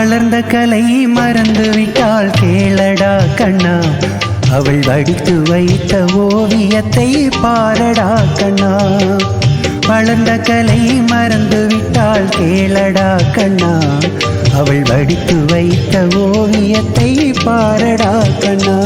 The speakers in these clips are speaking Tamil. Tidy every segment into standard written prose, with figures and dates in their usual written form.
வளர்ந்த கலை மறந்து விட்டால் கேளடா கண்ணா, அவள் வடித்து வைத்த ஓவியத்தை பாரடா கண்ணா. வளர்ந்த கலை மறந்து விட்டால் கேளடா கண்ணா, அவள் வடித்து வைத்த ஓவியத்தை பாரடா கண்ணா.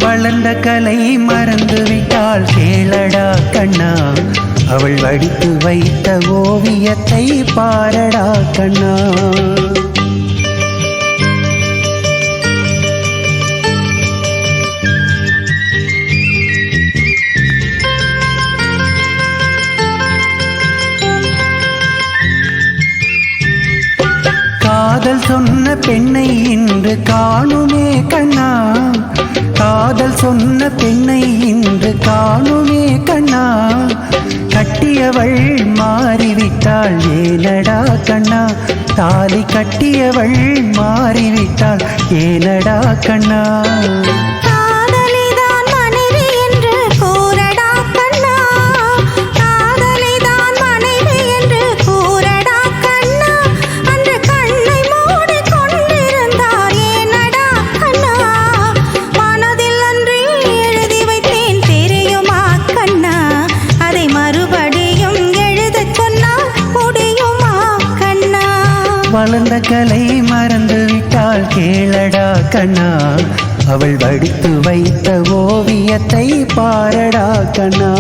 வளர்ந்த கலை மறந்து விட்டால் கேளடா கண்ணா, அவள் வடித்து வைத்த ஓவியத்தை பாரடா கண்ணா. காதல் சொன்ன பெண்ணை இன்று காணுமே கண்ணா, காதல் சொன்ன பெண்ணை இன்று காணுமே கண்ணா. கட்டியவள் மாறிவிட்டாள் ஏனடா கண்ணா, தாலி கட்டியவள் மாறிவிட்டாள் ஏனடா கண்ணா. வளர்ந்த கலை மறந்து விட்டால் கேளடா கண்ணா, அவள் வடித்து வைத்த ஓவியத்தை பாரடா கண்ணா.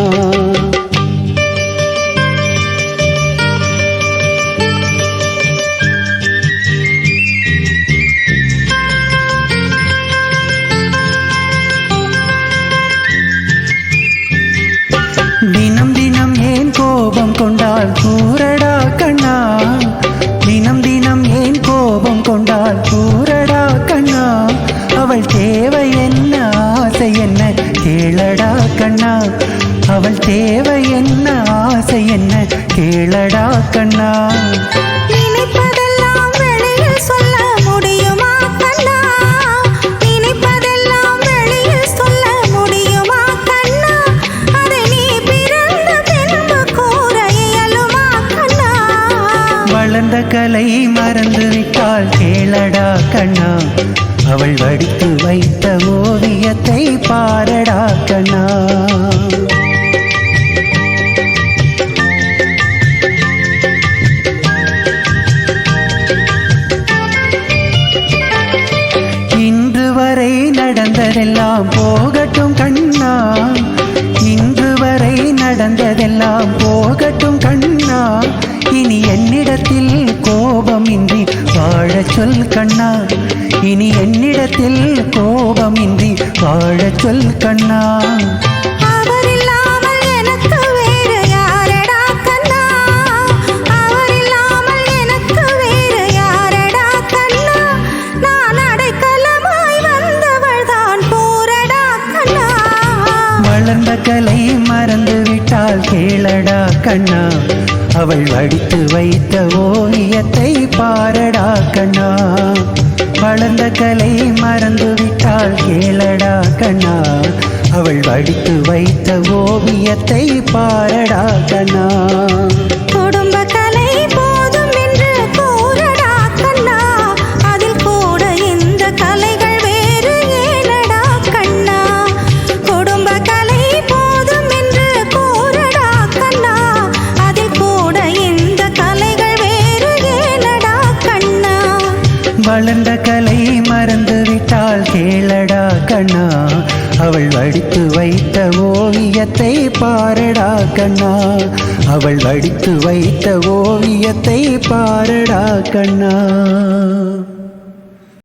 தினம் தினம் ஏன் கோபம் கொண்டால் கூறடா கண்ணா, தினம் தினம் ஏன் கோபம் கொண்டால் கூறடா கண்ணா. அவள் தேவை என்ன ஆசை என்ன கேளடா கண்ணா, அவள் தேவை என்ன ஆசை என்ன கேளடா கண்ணா. வளர்ந்த கலை மறந்து விட்டால் கேளடா கண்ணா, அவள் வடித்து வைத்த ஓவியத்தை பாரடா கண்ணா. இன்று வரை நடந்ததெல்லாம் போகட்டும் கண்ணா, இன்று வரை நடந்ததெல்லாம் போகட்டும் கண்ணா. இனி என்னிடத்தில் கோபமின்றி வாழச் சொல் கண்ணா, இனி என்னிடத்தில் கோபமின்றி வாழச் சொல் கண்ணா. வளர்ந்த கலை மறந்து விட்டால் கேளடா கண்ணா, அவள் வடித்து வைத்த ஓவியத்தை பாரடா கண்ணா. வளர்ந்த கலை மறந்து விட்டால் கேளடா கண்ணா, அவள் வடித்து வைத்த ஓவியத்தை பாரடா கண்ணா. வளர்ந்த கலை மறந்து விட்டால் கேளடா கண்ணா, அவள் வடித்து வைத்த ஓவியத்தை பாரடா கண்ணா, அவள் வடித்து வைத்த ஓவியத்தை பாரடா கண்ணா.